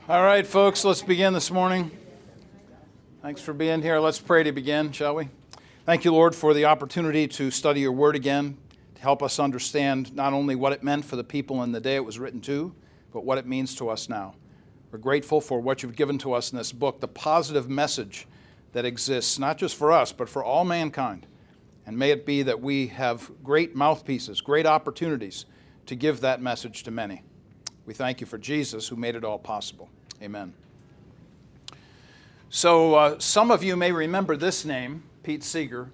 All right, folks, let's begin this morning. Thanks for being here. Let's pray to begin, shall we? Thank you, Lord, for the opportunity to study your word again, to help us understand not only what it meant for the people in the day it was written to, but what it means to us now. We're grateful for what you've given to us in this book, the positive message that exists, not just for us, but for all mankind. And may it be that we have great mouthpieces, great opportunities to give that message to many. We thank you for Jesus, who made it all possible. Amen. So some of you may remember this name, Pete Seeger.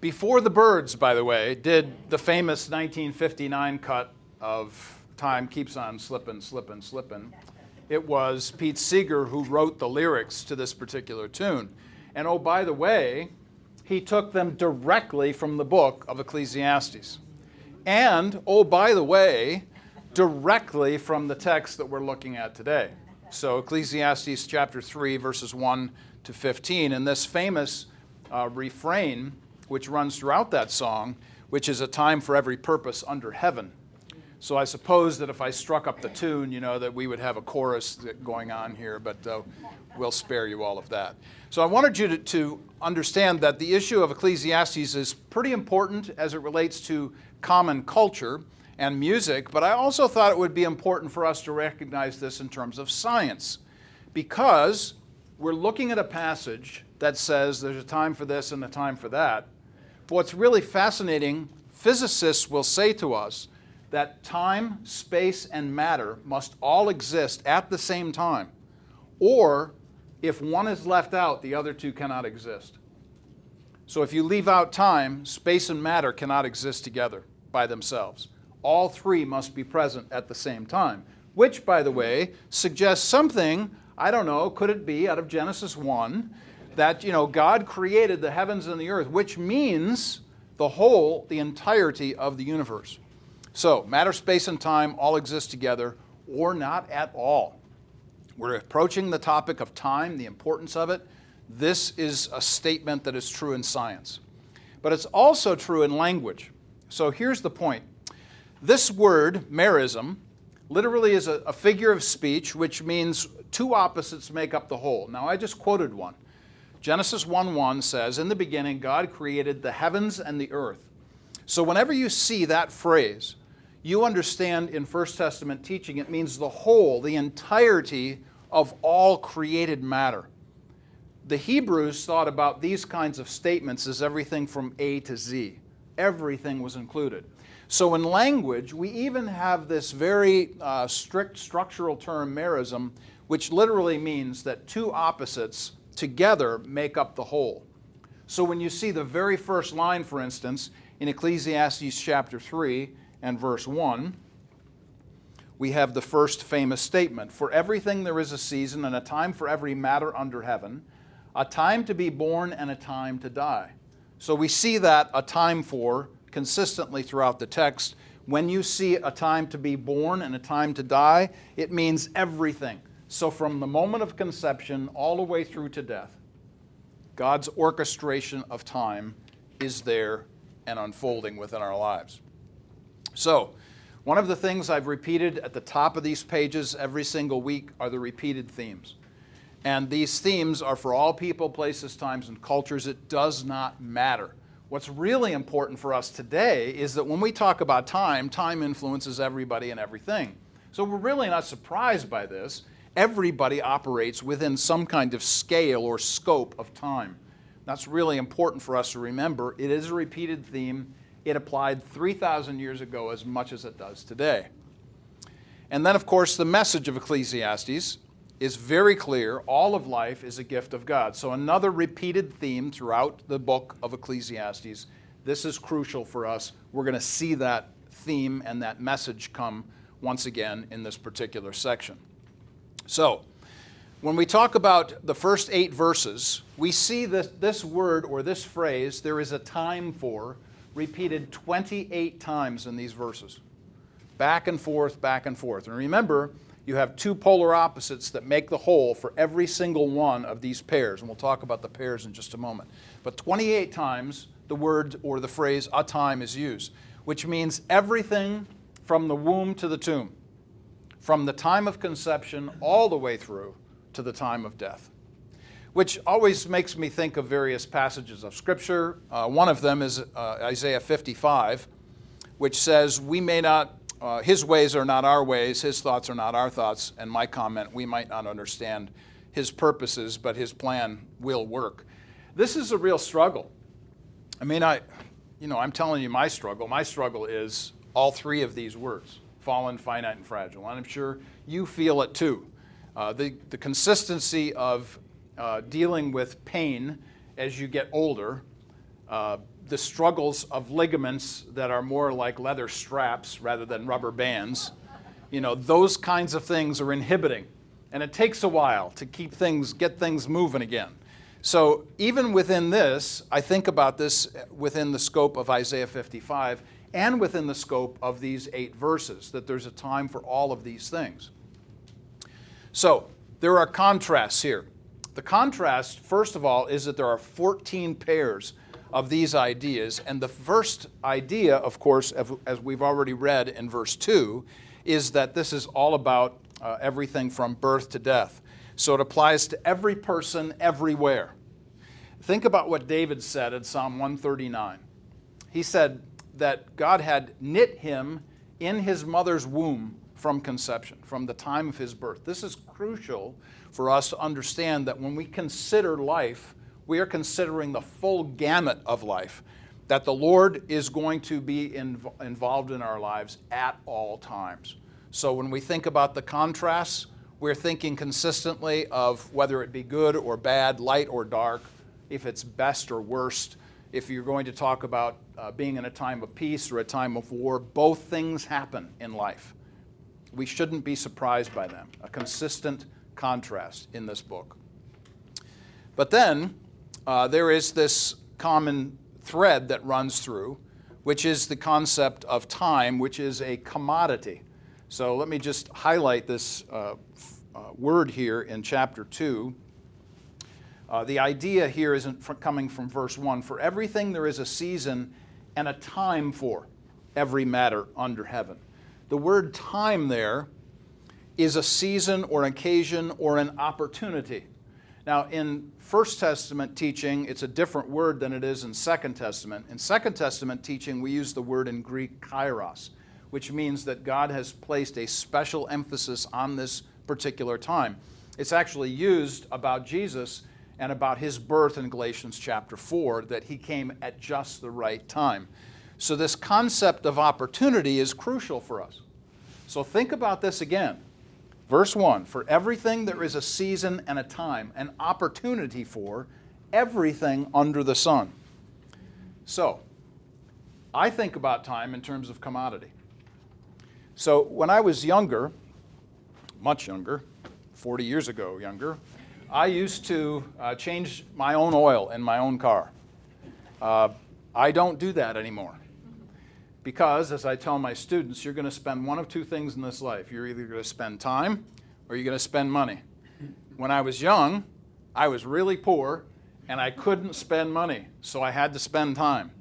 Before the Byrds, by the way, did the famous 1959 cut of Time Keeps on Slippin', Slippin', Slippin'. It was Pete Seeger who wrote the lyrics to this particular tune. And oh, by the way, he took them directly from the book of Ecclesiastes. And, oh, by the way, directly from the text that we're looking at today. So Ecclesiastes chapter 3, verses 1 to 15, and this famous refrain, which runs throughout that song, which is a time for every purpose under heaven. So I suppose that if I struck up the tune, that we would have a chorus going on here, but we'll spare you all of that. So I wanted you to understand that the issue of Ecclesiastes is pretty important as it relates to common culture and music, but I also thought it would be important for us to recognize this in terms of science, because we're looking at a passage that says there's a time for this and a time for that. But what's really fascinating, physicists will say to us that time, space, and matter must all exist at the same time, or if one is left out, the other two cannot exist. So if you leave out time, space and matter cannot exist together by themselves. All three must be present at the same time, which, by the way, suggests something, I don't know, could it be out of Genesis 1, that, God created the heavens and the earth, which means the entirety of the universe. So, matter, space, and time all exist together, or not at all. We're approaching the topic of time, the importance of it. This is a statement that is true in science. But it's also true in language. So here's the point. This word, merism, literally is a figure of speech, which means two opposites make up the whole. Now, I just quoted one. Genesis 1:1 says, "In the beginning, God created the heavens and the earth." So whenever you see that phrase, you understand in First Testament teaching, it means the whole, the entirety of all created matter. The Hebrews thought about these kinds of statements as everything from A to Z. Everything was included. So in language, we even have this very strict structural term, merism, which literally means that two opposites together make up the whole. So when you see the very first line, for instance, in Ecclesiastes chapter 3 and verse 1, we have the first famous statement. "For everything there is a season, and a time for every matter under heaven, a time to be born and a time to die." So we see that a time for consistently throughout the text. When you see a time to be born and a time to die, it means everything. So from the moment of conception all the way through to death, God's orchestration of time is there and unfolding within our lives. So one of the things I've repeated at the top of these pages every single week are the repeated themes. And these themes are for all people, places, times, and cultures. It does not matter. What's really important for us today is that when we talk about time, time influences everybody and everything. So we're really not surprised by this. Everybody operates within some kind of scale or scope of time. That's really important for us to remember. It is a repeated theme. It applied 3,000 years ago as much as it does today. And then, of course, the message of Ecclesiastes is very clear. All of life is a gift of God. So another repeated theme throughout the book of Ecclesiastes. This is crucial for us. We're going to see that theme and that message come once again in this particular section. So when we talk about the first 8 verses, we see this word or this phrase, "there is a time for," repeated 28 times in these verses. Back and forth, back and forth. And remember, you have two polar opposites that make the whole for every single one of these pairs. And we'll talk about the pairs in just a moment. But 28 times the word or the phrase "a time" is used, which means everything from the womb to the tomb. from the time of conception all the way through to the time of death, which always makes me think of various passages of Scripture. One of them is Isaiah 55, which says, we may not, his ways are not our ways, his thoughts are not our thoughts, and my comment, we might not understand his purposes, but his plan will work. This is a real struggle. I mean, I'm telling you my struggle. My struggle is all three of these words, fallen, finite, and fragile. And I'm sure you feel it too. The consistency of dealing with pain as you get older, the struggles of ligaments that are more like leather straps rather than rubber bands, those kinds of things are inhibiting. And it takes a while to get things moving again. So even within this, I think about this within the scope of Isaiah 55 and within the scope of these 8 verses, that there's a time for all of these things. So there are contrasts here. The contrast, first of all, is that there are 14 pairs of these ideas. And the first idea, of course, as we've already read in verse 2, is that this is all about everything from birth to death. So it applies to every person everywhere. Think about what David said in Psalm 139. He said that God had knit him in his mother's womb from conception, from the time of his birth. This is crucial for us to understand that when we consider life, we are considering the full gamut of life, that the Lord is going to be involved in our lives at all times. So when we think about the contrasts, we're thinking consistently of whether it be good or bad, light or dark, if it's best or worst. If you're going to talk about being in a time of peace or a time of war, both things happen in life. We shouldn't be surprised by them. A consistent contrast in this book. But then there is this common thread that runs through, which is the concept of time, which is a commodity. So let me just highlight this word here in chapter 2. The idea here isn't coming from verse 1. For everything there is a season and a time for every matter under heaven. The word time there is a season or an occasion or an opportunity. Now, in First Testament teaching, it's a different word than it is in Second Testament. In Second Testament teaching, we use the word in Greek kairos, which means that God has placed a special emphasis on this particular time. It's actually used about Jesus and about his birth in Galatians chapter 4, that he came at just the right time. So this concept of opportunity is crucial for us. So think about this again. Verse 1, for everything there is a season and a time, an opportunity for everything under the sun. So I think about time in terms of commodity. So when I was younger, much younger, 40 years ago younger, I used to change my own oil in my own car. I don't do that anymore. Because, as I tell my students, you're going to spend one of two things in this life. You're either going to spend time or you're going to spend money. When I was young, I was really poor and I couldn't spend money, so I had to spend time.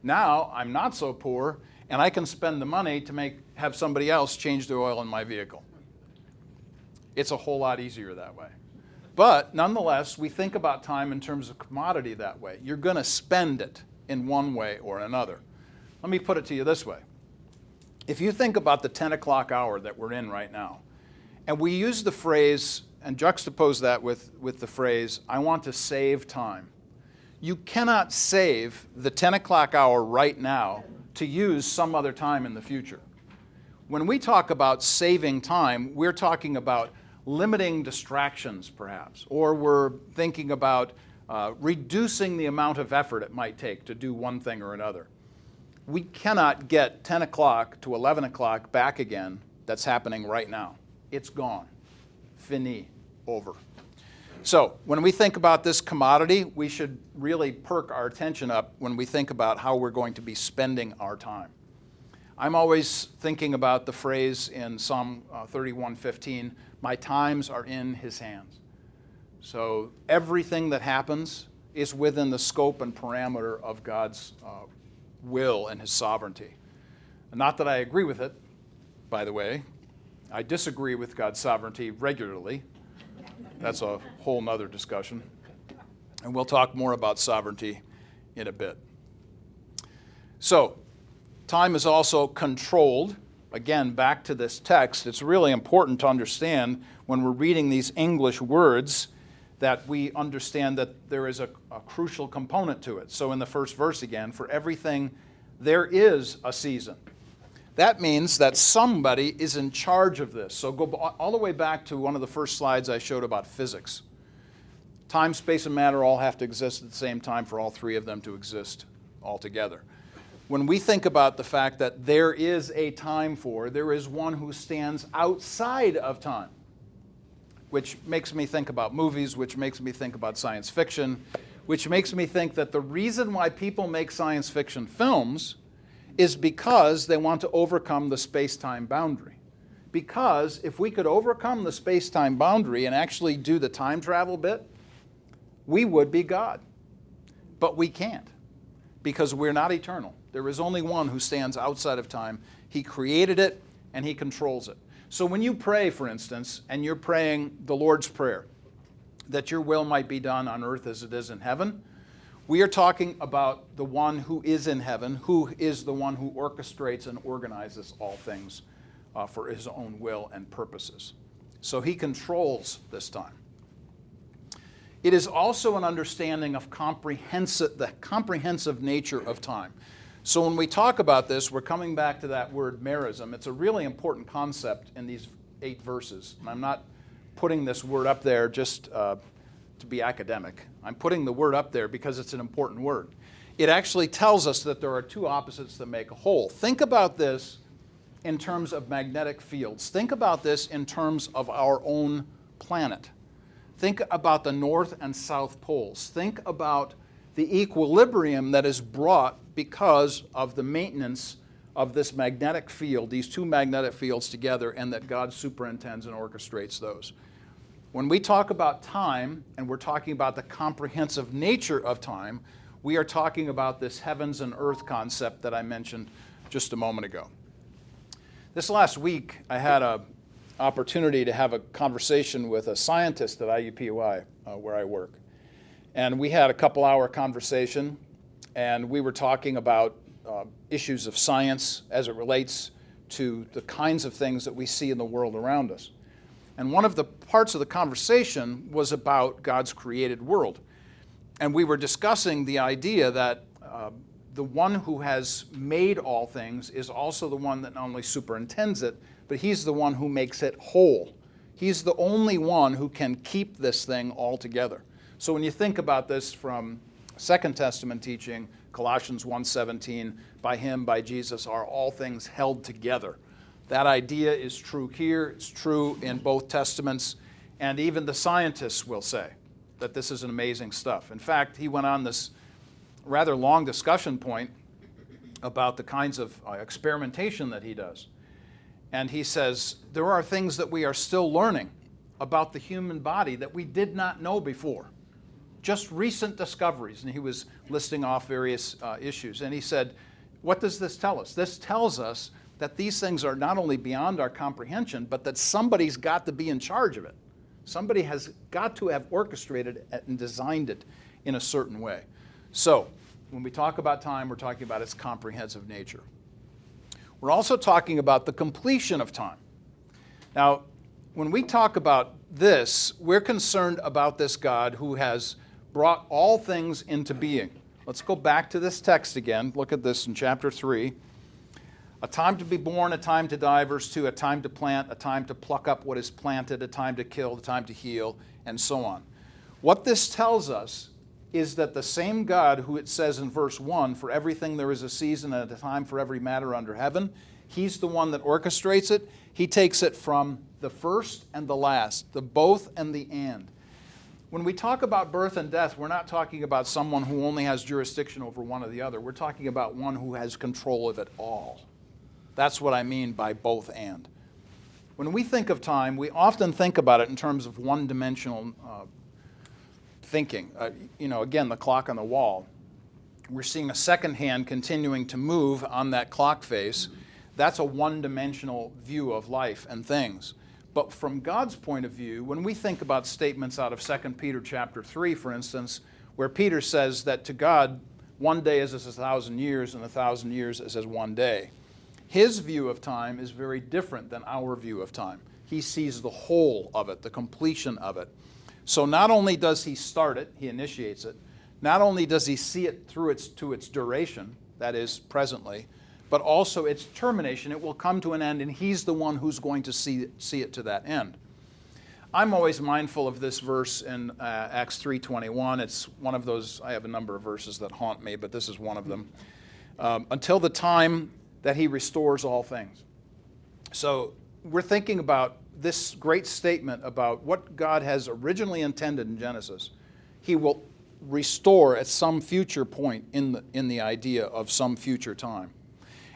Now, I'm not so poor and I can spend the money to have somebody else change the oil in my vehicle. It's a whole lot easier that way. But nonetheless, we think about time in terms of commodity that way. You're going to spend it in one way or another. Let me put it to you this way. If you think about the 10 o'clock hour that we're in right now, and we use the phrase and juxtapose that with the phrase, I want to save time. You cannot save the 10 o'clock hour right now to use some other time in the future. When we talk about saving time, we're talking about limiting distractions perhaps, or we're thinking about reducing the amount of effort it might take to do one thing or another. We cannot get 10 o'clock to 11 o'clock back again. That's happening right now. It's gone. Fini. Over. So when we think about this commodity, we should really perk our attention up when we think about how we're going to be spending our time. I'm always thinking about the phrase in Psalm 31:15, my times are in his hands. So everything that happens is within the scope and parameter of God's will and his sovereignty. Not that I agree with it, by the way. I disagree with God's sovereignty regularly. That's a whole nother discussion. And we'll talk more about sovereignty in a bit. So, time is also controlled. Again, back to this text, it's really important to understand when we're reading these English words that we understand that there is a crucial component to it. So in the first verse again, for everything there is a season. That means that somebody is in charge of this. So go all the way back to one of the first slides I showed about physics. Time, space, and matter all have to exist at the same time for all three of them to exist altogether. When we think about the fact that there is a time for, there is one who stands outside of time, which makes me think about movies, which makes me think about science fiction, which makes me think that the reason why people make science fiction films is because they want to overcome the space-time boundary. Because if we could overcome the space-time boundary and actually do the time travel bit, we would be God. But we can't, because we're not eternal. There is only one who stands outside of time. He created it, and he controls it. So when you pray, for instance, and you're praying the Lord's Prayer, that your will might be done on earth as it is in heaven, we are talking about the one who is in heaven, who is the one who orchestrates and organizes all things for his own will and purposes. So he controls this time. It is also an understanding of the comprehensive nature of time. So when we talk about this, we're coming back to that word merism. It's a really important concept in these 8 verses. And I'm not putting this word up there just to be academic. I'm putting the word up there because it's an important word. It actually tells us that there are 2 opposites that make a whole. Think about this in terms of magnetic fields. Think about this in terms of our own planet. Think about the north and south poles. Think about the equilibrium that is brought because of the maintenance of this magnetic field, these 2 magnetic fields together, and that God superintends and orchestrates those. When we talk about time, and we're talking about the comprehensive nature of time, we are talking about this heavens and earth concept that I mentioned just a moment ago. This last week, I had an opportunity to have a conversation with a scientist at IUPUI, where I work. And we had a couple-hour conversation, and we were talking about issues of science as it relates to the kinds of things that we see in the world around us. And one of the parts of the conversation was about God's created world. And we were discussing the idea that the one who has made all things is also the one that not only superintends it, but he's the one who makes it whole. He's the only one who can keep this thing all together. So when you think about this from Second Testament teaching, Colossians 1:17, by him, by Jesus, are all things held together. That idea is true here, it's true in both Testaments, and even the scientists will say that this is an amazing stuff. In fact, he went on this rather long discussion point about the kinds of experimentation that he does. And he says, there are things that we are still learning about the human body that we did not know before. Just recent discoveries. And he was listing off various issues. And he said, what does this tell us? This tells us that these things are not only beyond our comprehension, but that somebody's got to be in charge of it. Somebody has got to have orchestrated it and designed it in a certain way. So, when we talk about time, we're talking about its comprehensive nature. We're also talking about the completion of time. Now, when we talk about this, we're concerned about this God who has brought all things into being. Let's go back to this text again. Look at this in chapter 3. A time to be born, a time to die, verse 2, a time to plant, a time to pluck up what is planted, a time to kill, a time to heal, and so on. What this tells us is that the same God who it says in verse 1, for everything there is a season and a time for every matter under heaven, he's the one that orchestrates it. He takes it from the first and the last, the both and the and. When we talk about birth and death, we're not talking about someone who only has jurisdiction over one or the other. We're talking about one who has control of it all. That's what I mean by both and. When we think of time, we often think about it in terms of one-dimensional thinking. Again, the clock on the wall. We're seeing a second hand continuing to move on that clock face. That's a one-dimensional view of life and things. But from God's point of view, when we think about statements out of 2 Peter chapter 3, for instance, where Peter says that to God, one day is as 1,000 years, and 1,000 years is as one day. His view of time is very different than our view of time. He sees the whole of it, the completion of it. So not only does he start it, he initiates it, not only does he see it through to its duration, that is, presently, but also its termination. It will come to an end, and he's the one who's going to see it to that end. I'm always mindful of this verse in Acts 3:21. It's one of those, I have a number of verses that haunt me, but this is one of them. Until the time that he restores all things. So we're thinking about this great statement about what God has originally intended in Genesis. He will restore at some future point in the idea of some future time.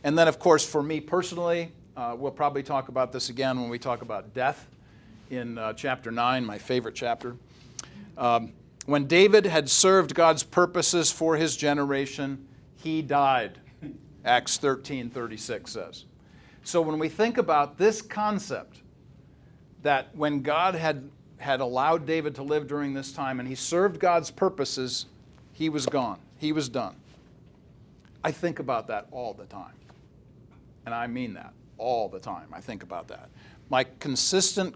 And then, of course, for me personally, we'll probably talk about this again when we talk about death in chapter 9, my favorite chapter. When David had served God's purposes for his generation, he died, Acts 13:36 says. So when we think about this concept, that when God had allowed David to live during this time and he served God's purposes, he was gone. He was done. I think about that all the time. And I mean that all the time. I think about that. My consistent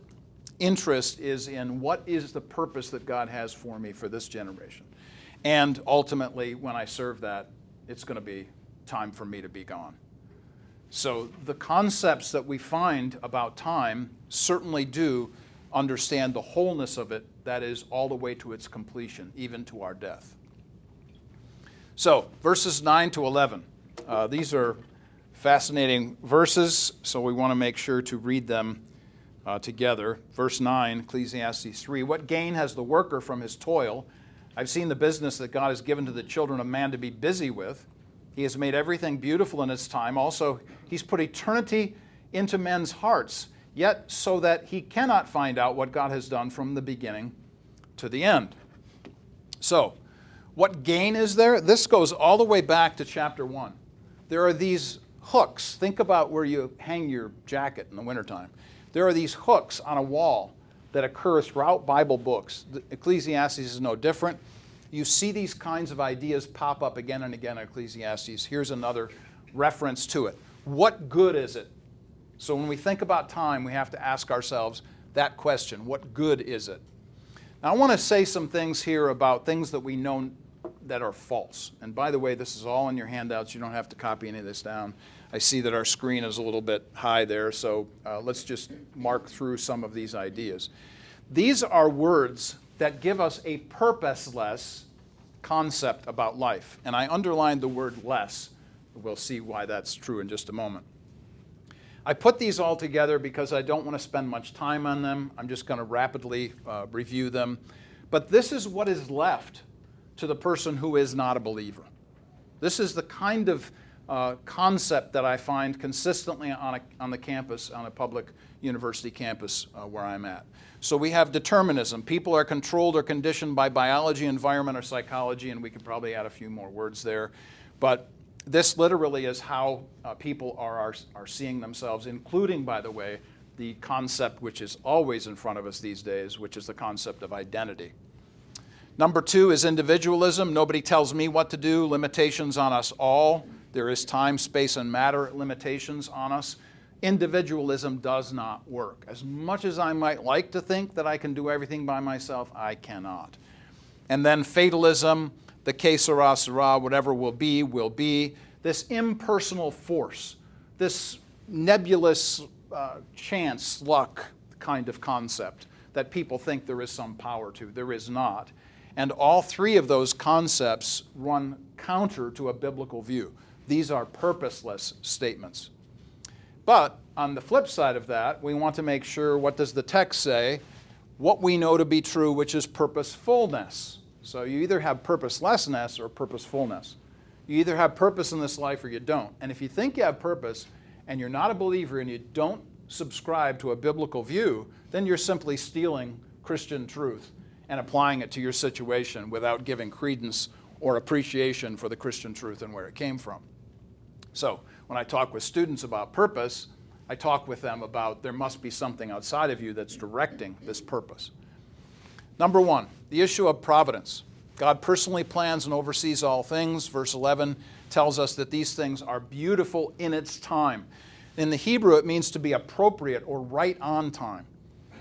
interest is in what is the purpose that God has for me for this generation. And ultimately, when I serve that, it's going to be time for me to be gone. So the concepts that we find about time certainly do understand the wholeness of it, that is, all the way to its completion, even to our death. So, verses 9 to 11. These are fascinating verses, so we want to make sure to read them together. Verse 9, Ecclesiastes 3. What gain has the worker from his toil? I've seen the business that God has given to the children of man to be busy with. He has made everything beautiful in its time. Also, he's put eternity into men's hearts, yet so that he cannot find out what God has done from the beginning to the end. So, what gain is there? This goes all the way back to chapter 1. There are these hooks. Think about where you hang your jacket in the wintertime. There are these hooks on a wall that occur throughout Bible books. Ecclesiastes is no different. You see these kinds of ideas pop up again and again in Ecclesiastes. Here's another reference to it. What good is it? So when we think about time, we have to ask ourselves that question. What good is it? Now I want to say some things here about things that we know that are false. And by the way, this is all in your handouts. You don't have to copy any of this down. I see that our screen is a little bit high there, so let's just mark through some of these ideas. These are words that give us a purposeless concept about life. And I underlined the word less. We'll see why that's true in just a moment. I put these all together because I don't want to spend much time on them. I'm just going to rapidly review them. But this is what is left to the person who is not a believer. This is the kind of concept that I find consistently on the campus, on a public university campus where I'm at. So we have determinism. People are controlled or conditioned by biology, environment, or psychology, and we could probably add a few more words there. But this literally is how people are seeing themselves, including, by the way, the concept which is always in front of us these days, which is the concept of identity. Number 2 is individualism. Nobody tells me what to do. Limitations on us all. There is time, space, and matter limitations on us. Individualism does not work. As much as I might like to think that I can do everything by myself, I cannot. And then fatalism, the que sera, sera, whatever will be. This impersonal force, this nebulous chance, luck kind of concept that people think there is some power to. There is not. And all three of those concepts run counter to a biblical view. These are purposeless statements. But on the flip side of that, we want to make sure, what does the text say? What we know to be true, which is purposefulness. So you either have purposelessness or purposefulness. You either have purpose in this life or you don't. And if you think you have purpose and you're not a believer and you don't subscribe to a biblical view, then you're simply stealing Christian truth and applying it to your situation without giving credence or appreciation for the Christian truth and where it came from. So when I talk with students about purpose, I talk with them about there must be something outside of you that's directing this purpose. Number one, the issue of providence. God personally plans and oversees all things. Verse 11 tells us that these things are beautiful in its time. In the Hebrew, it means to be appropriate or right on time.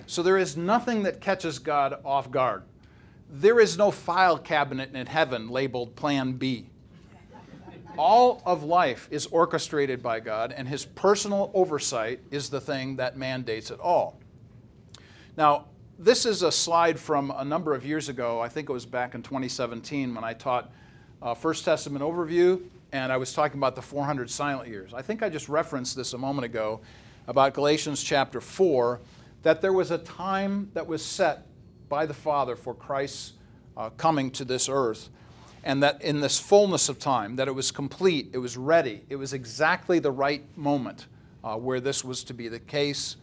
So there is nothing that catches God off guard. There is no file cabinet in heaven labeled Plan B. All of life is orchestrated by God, and his personal oversight is the thing that mandates it all. Now, this is a slide from a number of years ago. I think it was back in 2017 when I taught First Testament overview, and I was talking about the 400 silent years. I think I just referenced this a moment ago about Galatians chapter 4, that there was a time that was set by the Father for Christ's coming to this earth, and that in this fullness of time, that it was complete, it was ready, it was exactly the right moment where this was to be the case,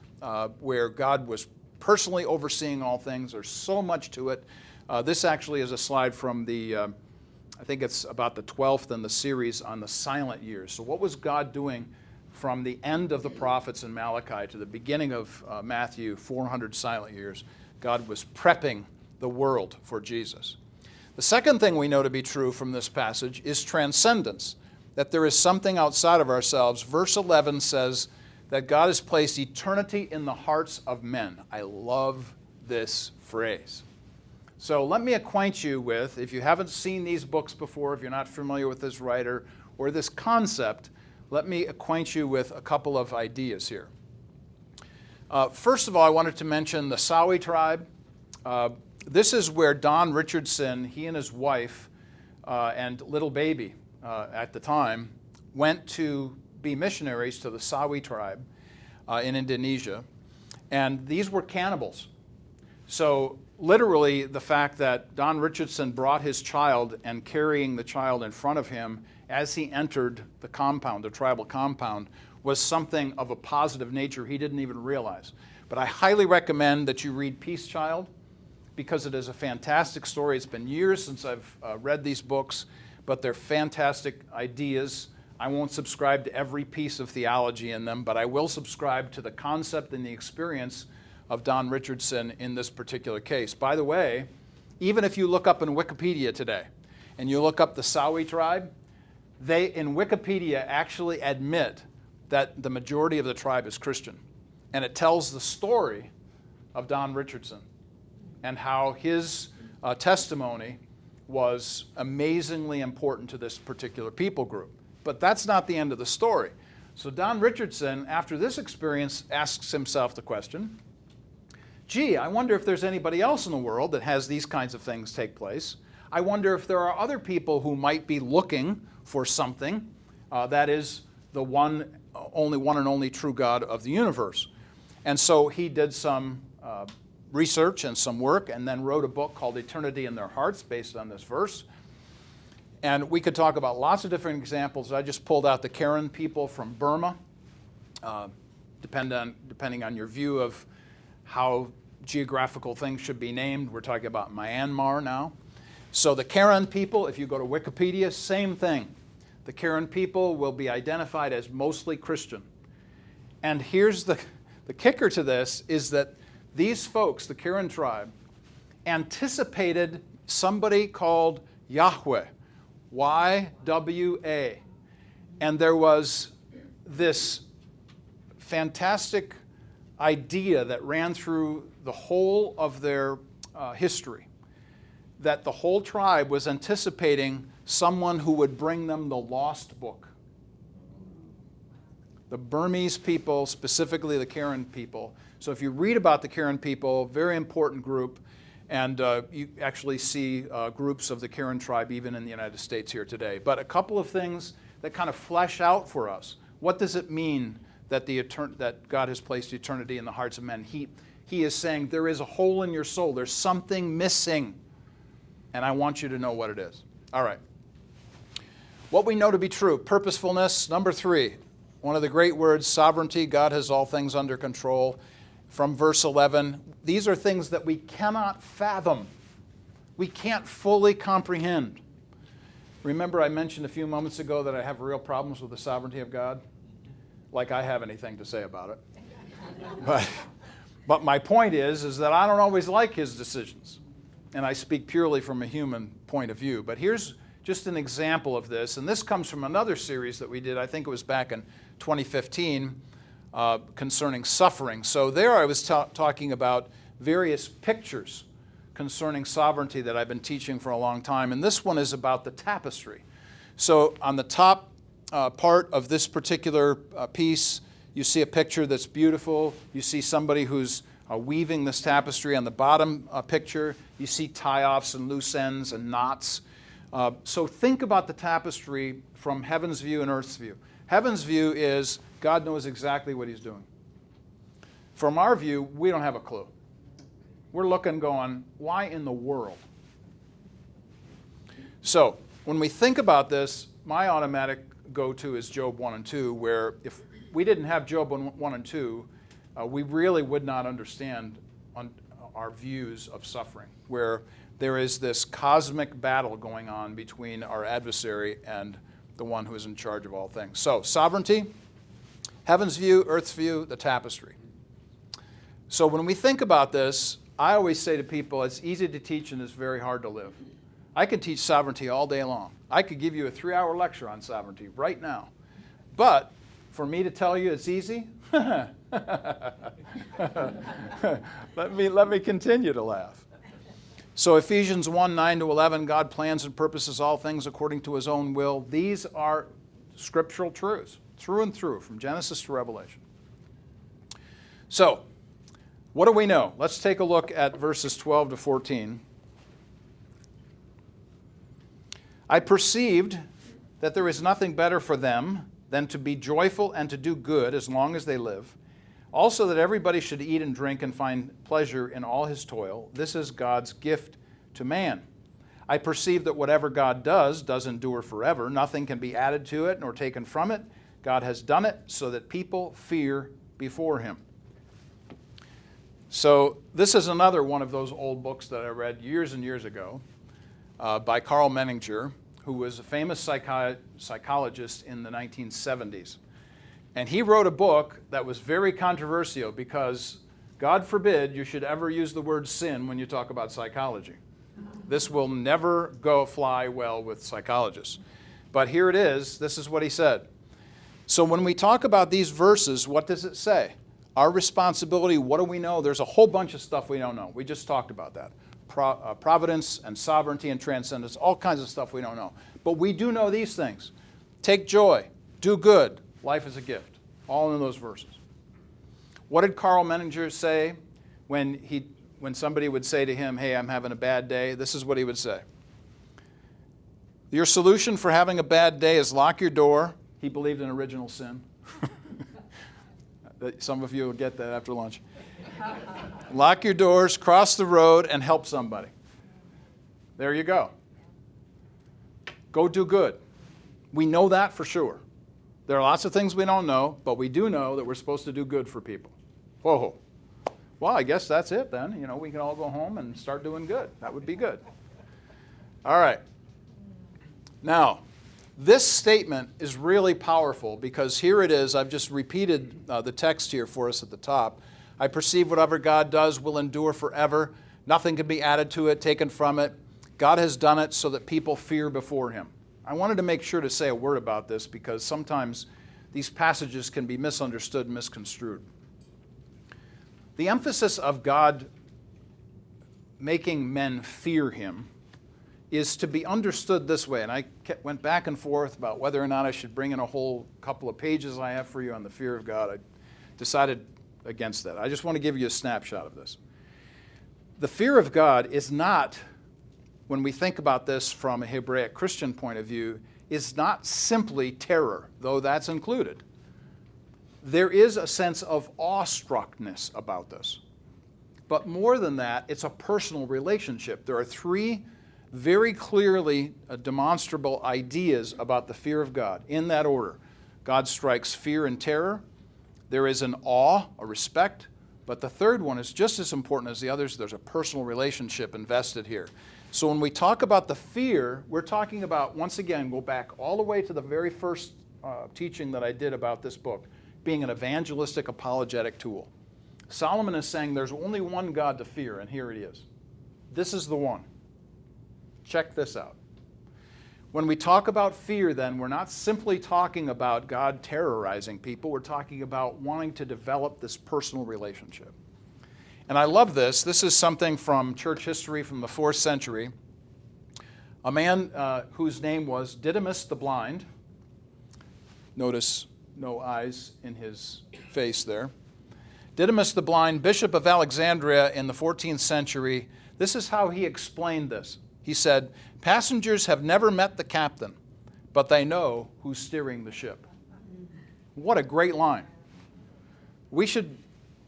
where God was personally overseeing all things. There's so much to it. This actually is a slide from the, I think it's about the 12th in the series on the silent years. So what was God doing from the end of the prophets in Malachi to the beginning of Matthew, 400 silent years? God was prepping the world for Jesus. The second thing we know to be true from this passage is transcendence, that there is something outside of ourselves. Verse 11 says that God has placed eternity in the hearts of men. I love this phrase. So let me acquaint you with, if you haven't seen these books before, if you're not familiar with this writer or this concept, let me acquaint you with a couple of ideas here. First of all, I wanted to mention the Sawi tribe. This is where Don Richardson, he and his wife and little baby at the time, went to be missionaries to the Sawi tribe in Indonesia. And these were cannibals. So literally the fact that Don Richardson brought his child and carrying the child in front of him as he entered the compound, the tribal compound, was something of a positive nature he didn't even realize. But I highly recommend that you read Peace Child, because it is a fantastic story. It's been years since I've read these books, but they're fantastic ideas. I won't subscribe to every piece of theology in them, but I will subscribe to the concept and the experience of Don Richardson in this particular case. By the way, even if you look up in Wikipedia today and you look up the Sawi tribe, they in Wikipedia actually admit that the majority of the tribe is Christian. And it tells the story of Don Richardson and how his testimony was amazingly important to this particular people group. But that's not the end of the story. So Don Richardson, after this experience, asks himself the question, gee, I wonder if there's anybody else in the world that has these kinds of things take place. I wonder if there are other people who might be looking for something that is the only one and only true God of the universe. And so he did some research and some work, and then wrote a book called Eternity in Their Hearts based on this verse. And we could talk about lots of different examples. I just pulled out the Karen people from Burma, depending on your view of how geographical things should be named. We're talking about Myanmar now. So the Karen people, if you go to Wikipedia, same thing. The Karen people will be identified as mostly Christian. And here's the kicker to this, is that these folks, the Karen tribe, anticipated somebody called Yahweh, Y-W-A. And there was this fantastic idea that ran through the whole of their history, that the whole tribe was anticipating someone who would bring them the lost book. The Burmese people, specifically the Karen people. So if you read about the Karen people, very important group, and you actually see groups of the Karen tribe even in the United States here today. But a couple of things that kind of flesh out for us. What does it mean that that God has placed eternity in the hearts of men? He is saying there is a hole in your soul. There's something missing, and I want you to know what it is. All right. What we know to be true, purposefulness. Number 3, one of the great words, sovereignty. God has all things under control. From verse 11, these are things that we cannot fathom. We can't fully comprehend. Remember I mentioned a few moments ago that I have real problems with the sovereignty of God? Like I have anything to say about it. But my point is that I don't always like his decisions. And I speak purely from a human point of view. But here's just an example of this. And this comes from another series that we did, I think it was back in 2015, concerning suffering. So there I was talking about various pictures concerning sovereignty that I've been teaching for a long time. And this one is about the tapestry. So on the top part of this particular piece, you see a picture that's beautiful. You see somebody who's weaving this tapestry. On the bottom picture, you see tie-offs and loose ends and knots. So think about the tapestry from heaven's view and earth's view. Heaven's view is God knows exactly what he's doing. From our view, we don't have a clue. We're looking going, why in the world? So when we think about this, my automatic go-to is Job 1 and 2, where if we didn't have Job 1 and 2, we really would not understand our views of suffering, where there is this cosmic battle going on between our adversary and the one who is in charge of all things. So sovereignty, heaven's view, earth's view, the tapestry. So when we think about this, I always say to people, it's easy to teach and it's very hard to live. I could teach sovereignty all day long. I could give you a 3-hour lecture on sovereignty right now. But for me to tell you it's easy, let me continue to laugh. So Ephesians 1, 9-11, God plans and purposes all things according to his own will. These are scriptural truths, through and through, from Genesis to Revelation. So, what do we know? Let's take a look at verses 12 to 14. I perceived that there is nothing better for them than to be joyful and to do good as long as they live. Also that everybody should eat and drink and find pleasure in all his toil. This is God's gift to man. I perceive that whatever God does endure forever. Nothing can be added to it nor taken from it. God has done it so that people fear before him. So this is another one of those old books that I read years and years ago by Carl Menninger, who was a famous psychologist in the 1970s. And he wrote a book that was very controversial because, God forbid, you should ever use the word sin when you talk about psychology. This will never fly well with psychologists. But here it is. This is what he said. So when we talk about these verses, what does it say? Our responsibility, what do we know? There's a whole bunch of stuff we don't know. We just talked about that. Providence and sovereignty and transcendence, all kinds of stuff we don't know. But we do know these things. Take joy, do good, life is a gift. All in those verses. What did Carl Menninger say when somebody would say to him, hey, I'm having a bad day? This is what he would say. Your solution for having a bad day is lock your door. He believed in original sin. Some of you will get that after lunch. Lock your doors, cross the road, and help somebody. There you go. Go do good. We know that for sure. There are lots of things we don't know, but we do know that we're supposed to do good for people. Whoa. Well, I guess that's it then. We can all go home and start doing good. That would be good. All right. Now, this statement is really powerful because here it is. I've just repeated the text here for us at the top. I perceive whatever God does will endure forever. Nothing can be added to it, taken from it. God has done it so that people fear before him. I wanted to make sure to say a word about this because sometimes these passages can be misunderstood and misconstrued. The emphasis of God making men fear him is to be understood this way. And I went back and forth about whether or not I should bring in a whole couple of pages I have for you on the fear of God. I decided against that. I just want to give you a snapshot of this. The fear of God is not, when we think about this from a Hebraic Christian point of view, is not simply terror, though that's included. There is a sense of awestruckness about this. But more than that, it's a personal relationship. There are three very clearly demonstrable ideas about the fear of God, in that order. God strikes fear and terror. There is an awe, a respect. But the third one is just as important as the others. There's a personal relationship invested here. So when we talk about the fear, we're talking about, once again, go back all the way to the very first teaching that I did about this book, being an evangelistic apologetic tool. Solomon is saying there's only one God to fear, and here it is. This is the one. Check this out. When we talk about fear, then, we're not simply talking about God terrorizing people. We're talking about wanting to develop this personal relationship. And I love this. This is something from church history from the 4th century. A man whose name was Didymus the Blind. Notice no eyes in his face there. Didymus the Blind, Bishop of Alexandria in the 14th century, this is how he explained this. He said, "Passengers have never met the captain, but they know who's steering the ship." What a great line. We should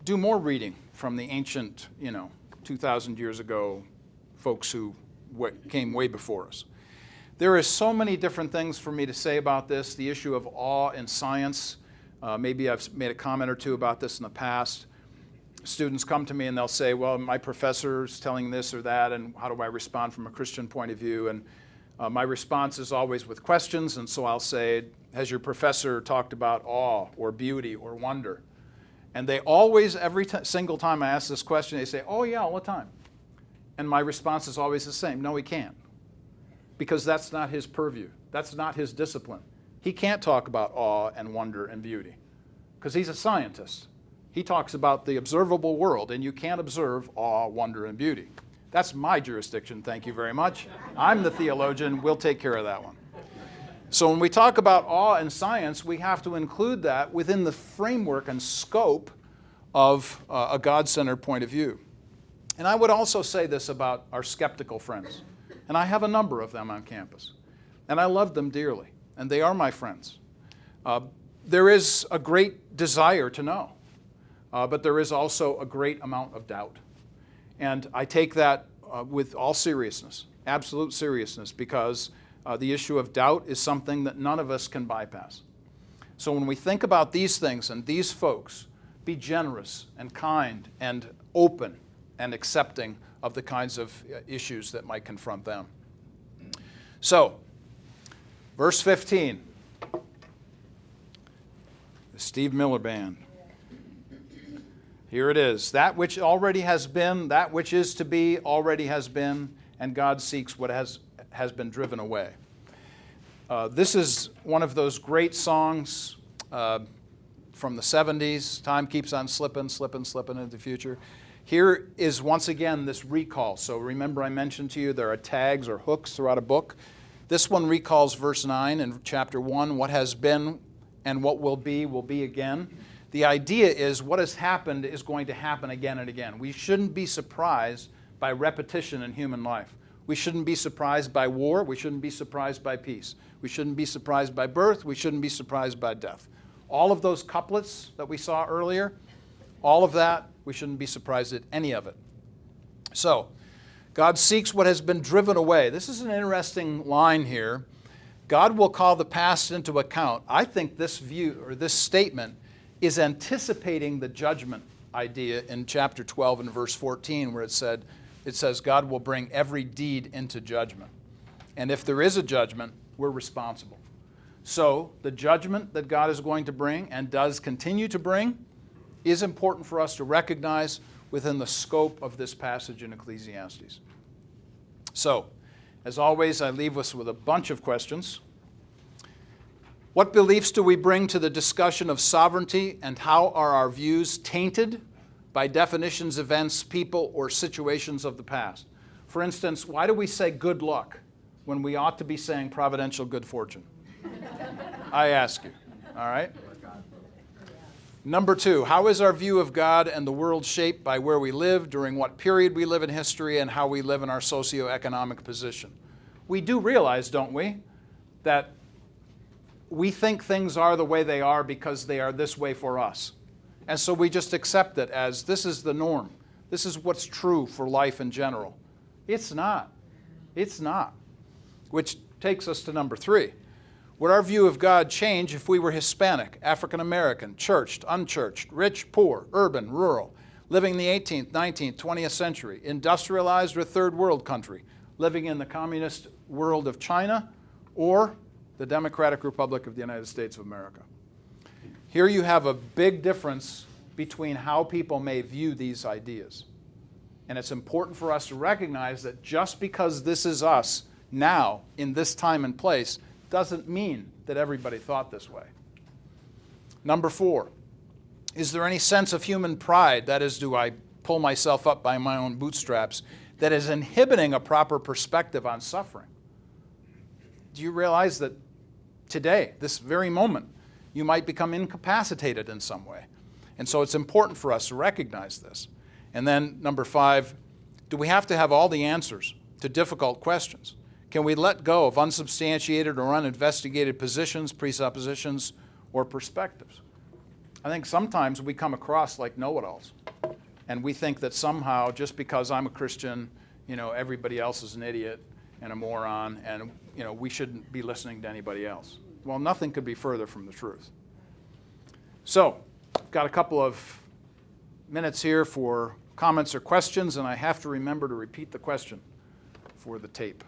do more reading from the ancient, 2,000 years ago folks who came way before us. There is so many different things for me to say about this, the issue of awe in science. Maybe I've made a comment or two about this in the past. Students come to me and they'll say, well, my professor's telling this or that, and how do I respond from a Christian point of view? And my response is always with questions, and so I'll say, has your professor talked about awe or beauty or wonder? And they always, every single time I ask this question, they say, oh yeah, all the time. And my response is always the same, no, he can't. Because that's not his purview. That's not his discipline. He can't talk about awe and wonder and beauty because he's a scientist. He talks about the observable world, and you can't observe awe, wonder, and beauty. That's my jurisdiction, thank you very much. I'm the theologian, we'll take care of that one. So when we talk about awe and science, we have to include that within the framework and scope of a God-centered point of view. And I would also say this about our skeptical friends. And I have a number of them on campus. And I love them dearly. And they are my friends. There is a great desire to know. But there is also a great amount of doubt. And I take that with all seriousness, absolute seriousness, because the issue of doubt is something that none of us can bypass. So when we think about these things and these folks, be generous and kind and open and accepting of the kinds of issues that might confront them. So, verse 15, the Steve Miller Band. Here it is. That which already has been, that which is to be, already has been, and God seeks what has been driven away. This is one of those great songs from the 70s. Time keeps on slipping, slipping, slipping into the future. Here is once again this recall. So remember I mentioned to you there are tags or hooks throughout a book. This one recalls verse 9 in chapter 1, what has been and what will be again. The idea is what has happened is going to happen again and again. We shouldn't be surprised by repetition in human life. We shouldn't be surprised by war. We shouldn't be surprised by peace. We shouldn't be surprised by birth. We shouldn't be surprised by death. All of those couplets that we saw earlier, all of that, we shouldn't be surprised at any of it. So, God seeks what has been driven away. This is an interesting line here. God will call the past into account. I think this view or this statement is anticipating the judgment idea in chapter 12 and verse 14 where it says God will bring every deed into judgment. And if there is a judgment, we're responsible. So the judgment that God is going to bring and does continue to bring is important for us to recognize within the scope of this passage in Ecclesiastes. So, as always, I leave us with a bunch of questions. What beliefs do we bring to the discussion of sovereignty, and how are our views tainted by definitions, events, people, or situations of the past? For instance, why do we say good luck when we ought to be saying providential good fortune? I ask you, all right? Number 2, how is our view of God and the world shaped by where we live, during what period we live in history, and how we live in our socioeconomic position? We do realize, don't we, that we think things are the way they are because they are this way for us. And so we just accept it as this is the norm. This is what's true for life in general. It's not. It's not. Which takes us to number 3. Would our view of God change if we were Hispanic, African American, churched, unchurched, rich, poor, urban, rural, living in the 18th, 19th, 20th century, industrialized or third world country, living in the communist world of China or the Democratic Republic of the United States of America. Here you have a big difference between how people may view these ideas. And it's important for us to recognize that just because this is us now, in this time and place, doesn't mean that everybody thought this way. Number 4, is there any sense of human pride, that is, do I pull myself up by my own bootstraps, that is inhibiting a proper perspective on suffering? Do you realize that today, this very moment, you might become incapacitated in some way? And so it's important for us to recognize this. And then number 5, do we have to have all the answers to difficult questions? Can we let go of unsubstantiated or uninvestigated positions, presuppositions, or perspectives? I think sometimes we come across like know-it-alls. And we think that somehow, just because I'm a Christian, everybody else is an idiot and a moron, and we shouldn't be listening to anybody else. Well, nothing could be further from the truth. So, I've got a couple of minutes here for comments or questions, and I have to remember to repeat the question for the tape.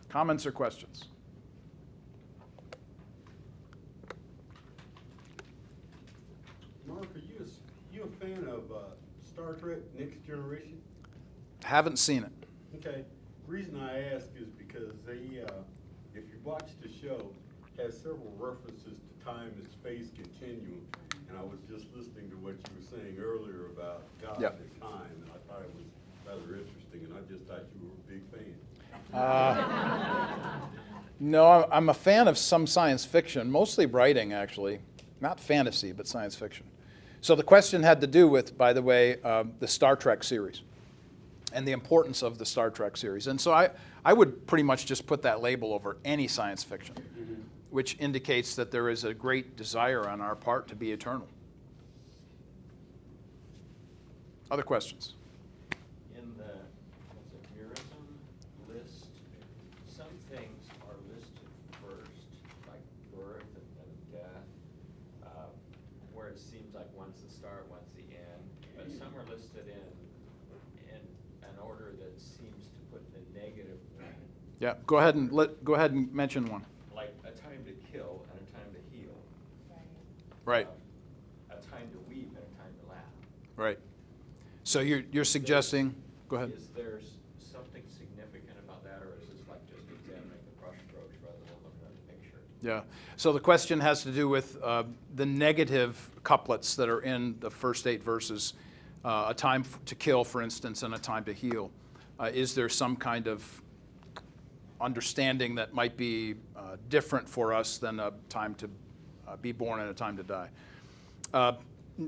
Comments or questions? Mark, are you a fan of Star Trek Next Generation? Haven't seen it. Okay. The reason I ask is because they, if you watch the show, has several references to time and space continuum. And I was just listening to what you were saying earlier about God Yep. and time, and I thought it was rather interesting, and I just thought you were a big fan. No, I'm a fan of some science fiction, mostly writing, actually. Not fantasy, but science fiction. So the question had to do with, by the way, the Star Trek series and the importance of the Star Trek series. And so I would pretty much just put that label over any science fiction, which indicates that there is a great desire on our part to be eternal. Other questions? In the Murism list, some things are listed first, like birth and death, where it seems like one's the start, one's the end. But some are listed in an order that seems to put the negative one. Yeah, go ahead and mention one. Like a time to kill and a time to heal. Right, A time to weep and a time to laugh. right. So you're suggesting, go ahead. Is there something significant about that, or is this like just examining the brushstrokes rather than looking at the picture? Yeah. So the question has to do with the negative couplets that are in the first 8 verses, a time to kill, for instance, and a time to heal. Is there some kind of understanding that might be different for us than a time to be born and a time to die?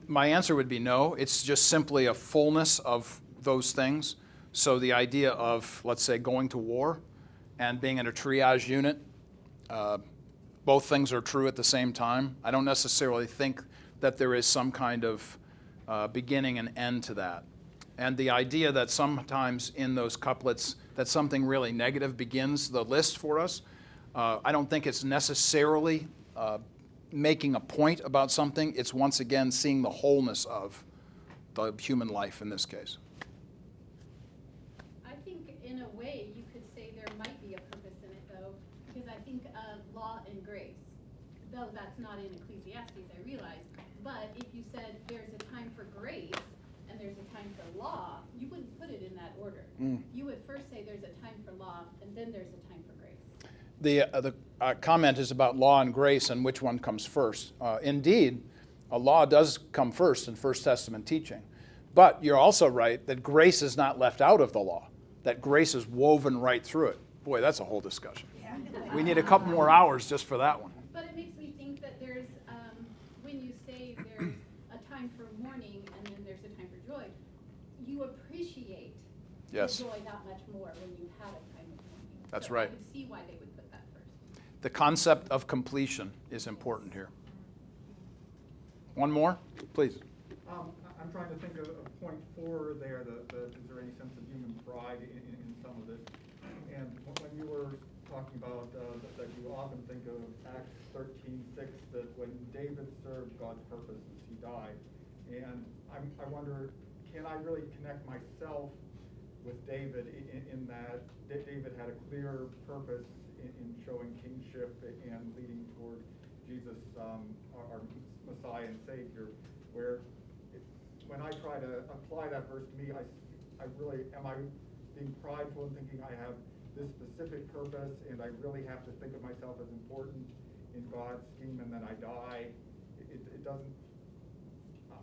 My answer would be no. It's just simply a fullness of those things. So the idea of, let's say, going to war and being in a triage unit, both things are true at the same time. I don't necessarily think that there is some kind of beginning and end to that. And the idea that sometimes in those couplets that something really negative begins the list for us, I don't think it's necessarily making a point about something. It's once again seeing the wholeness of the human life in this case. I think in a way you could say there might be a purpose in it though, because I think law and grace, though that's not in Ecclesiastes, I realize, but if you said there's a time for grace and there's a time for law, you wouldn't put it in that order. You would first say there's a time for law and then there's a time for grace. The comment is about law and grace and which one comes first. Indeed, a law does come first in First Testament teaching. But you're also right that grace is not left out of the law, that grace is woven right through it. Boy, that's a whole discussion. We need a couple more hours just for that one. But it makes me think that there's, when you say there's a time for mourning and then there's a time for joy, you appreciate Yes. the joy that much more when you have a time of mourning. That's So right. I would see why they would put that first. The concept of completion is important here. One more, please. I'm trying to think of point 4 there, is there any sense of human pride in some of this? And when you were talking about that you often think of Acts 13:6, that when David served God's purposes, he died. And I wonder, can I really connect myself with David in that David had a clear purpose in showing kingship and leading toward Jesus, our Messiah and Savior, where when I try to apply that verse to me, I really, am I being prideful and thinking I have this specific purpose and I really have to think of myself as important in God's scheme and then I die? It doesn't,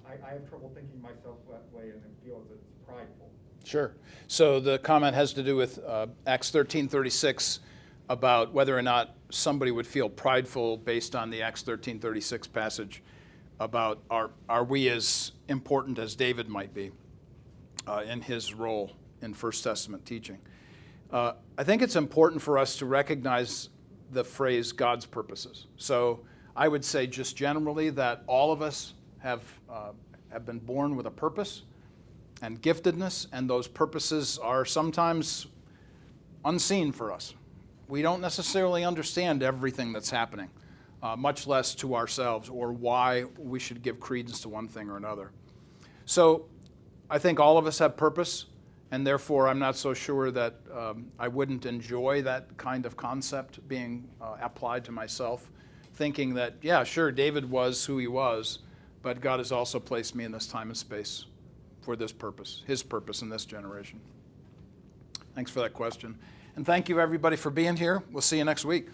I have trouble thinking myself that way and it feels it's prideful. Sure. So the comment has to do with Acts 13:36 about whether or not somebody would feel prideful based on the Acts 13:36 passage about are we as important as David might be in his role in First Testament teaching. I think it's important for us to recognize the phrase God's purposes. So I would say just generally that all of us have been born with a purpose and giftedness, and those purposes are sometimes unseen for us. We don't necessarily understand everything that's happening, much less to ourselves or why we should give credence to one thing or another. So I think all of us have purpose, and therefore I'm not so sure that I wouldn't enjoy that kind of concept being applied to myself, thinking that, yeah, sure, David was who he was, but God has also placed me in this time and space for this purpose, his purpose in this generation. Thanks for that question. And thank you, everybody, for being here. We'll see you next week.